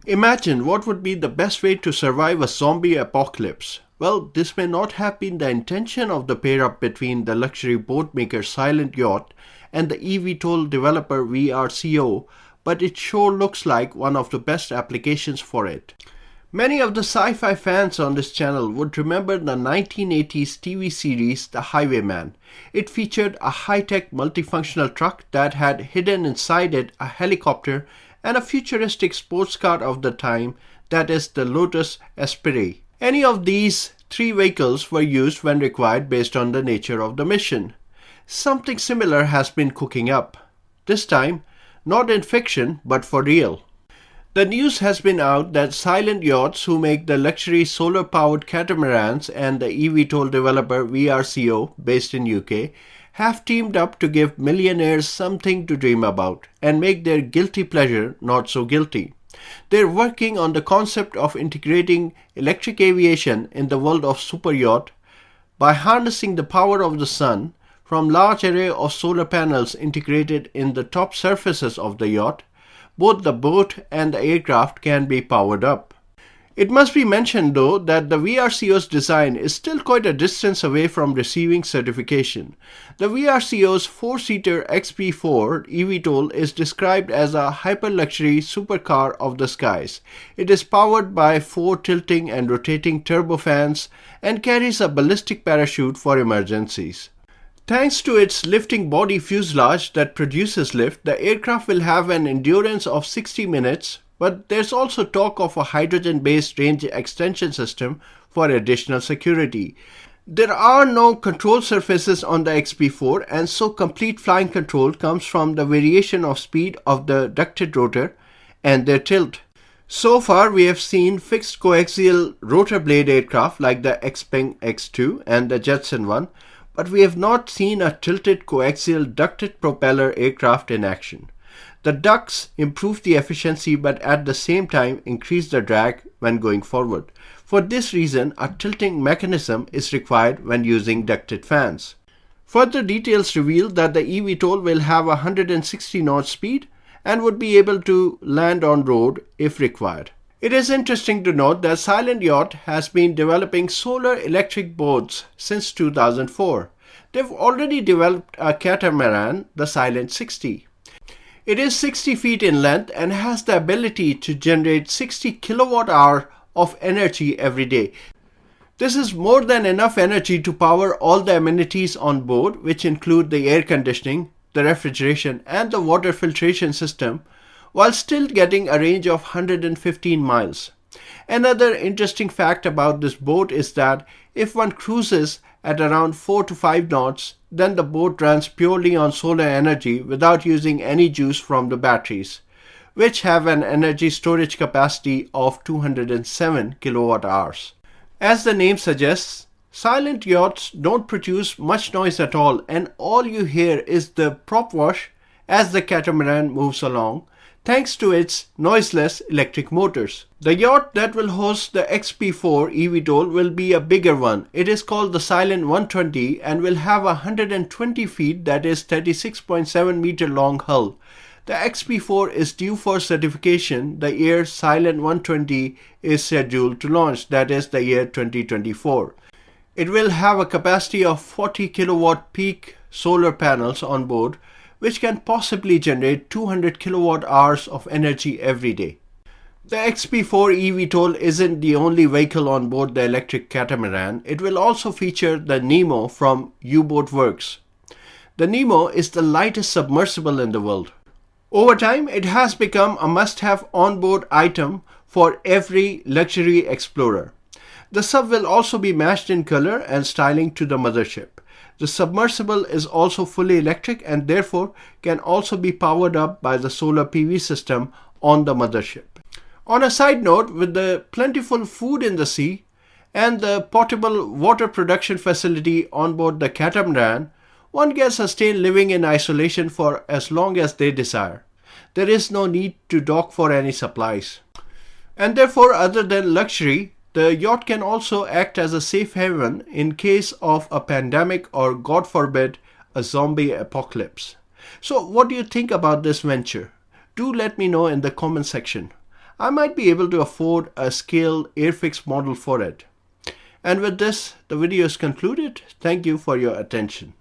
Imagine what would be the best way to survive a zombie apocalypse. Well, this may not have been the intention of the pair-up between the luxury boat maker Silent Yacht and the EVTOL developer VRCO, but it sure looks like one of the best applications for it. Many of the sci-fi fans on this channel would remember the 1980s TV series The Highwayman. It featured a high-tech multifunctional truck that had hidden inside it a helicopter and a futuristic sports car of the time, that is the Lotus Esprit. Any of these three vehicles were used when required based on the nature of the mission. Something similar has been cooking up. This time, not in fiction, but for real. The news has been out that Silent Yachts, who make the luxury solar-powered catamarans, and the eVTOL developer VRCO, based in UK, have teamed up to give millionaires something to dream about and make their guilty pleasure not so guilty. They're working on the concept of integrating electric aviation in the world of super yacht by harnessing the power of the sun from large array of solar panels integrated in the top surfaces of the yacht. Both the boat and the aircraft can be powered up. It must be mentioned though that the VRCO's design is still quite a distance away from receiving certification. The VRCO's 4-seater XP4 eVTOL is described as a hyper-luxury supercar of the skies. It is powered by 4 tilting and rotating turbofans and carries a ballistic parachute for emergencies. Thanks to its lifting body fuselage that produces lift, the aircraft will have an endurance of 60 minutes, but there's also talk of a hydrogen-based range extension system for additional security. There are no control surfaces on the XP4, and so complete flying control comes from the variation of speed of the ducted rotor and their tilt. So far, we have seen fixed coaxial rotor blade aircraft like the Xpeng X2 and the Jetson 1, but we have not seen a tilted coaxial ducted propeller aircraft in action. The ducts improve the efficiency but at the same time increase the drag when going forward. For this reason, a tilting mechanism is required when using ducted fans. Further details reveal that the eVTOL will have a 160 knot speed and would be able to land on road if required. It is interesting to note that Silent Yacht has been developing solar electric boats since 2004. They've already developed a catamaran, the Silent 60. It is 60 feet in length and has the ability to generate 60 kilowatt-hour of energy every day. This is more than enough energy to power all the amenities on board, which include the air conditioning, the refrigeration, and the water filtration system, while still getting a range of 115 miles. Another interesting fact about this boat is that if one cruises at around 4 to 5 knots, then the boat runs purely on solar energy without using any juice from the batteries, which have an energy storage capacity of 207 kilowatt hours. As the name suggests, Silent Yachts don't produce much noise at all, and all you hear is the prop wash as the catamaran moves along, thanks to its noiseless electric motors. The yacht that will host the XP4 eVTOL will be a bigger one. It is called the Silent 120 and will have a 120 feet, that is 36.7 meter long hull. The XP4 is due for certification the year Silent 120 is scheduled to launch, that is the year 2024. It will have a capacity of 40 kilowatt peak solar panels on board, which can possibly generate 200 kilowatt hours of energy every day. The XP4 eVTOL isn't the only vehicle on board the electric catamaran. It will also feature the Nemo from U-Boat Works. The Nemo is the lightest submersible in the world. Over time, it has become a must-have on-board item for every luxury explorer. The sub will also be matched in color and styling to the mothership. The submersible is also fully electric and therefore can also be powered up by the solar PV system on the mothership. On a side note, with the plentiful food in the sea and the portable water production facility on board the catamaran, one can sustain living in isolation for as long as they desire. There is no need to dock for any supplies. And therefore, other than luxury, the yacht can also act as a safe haven in case of a pandemic or, God forbid, a zombie apocalypse. So what do you think about this venture? Do let me know in the comment section. I might be able to afford a scaled airfix model for it. And with this, the video is concluded. Thank you for your attention.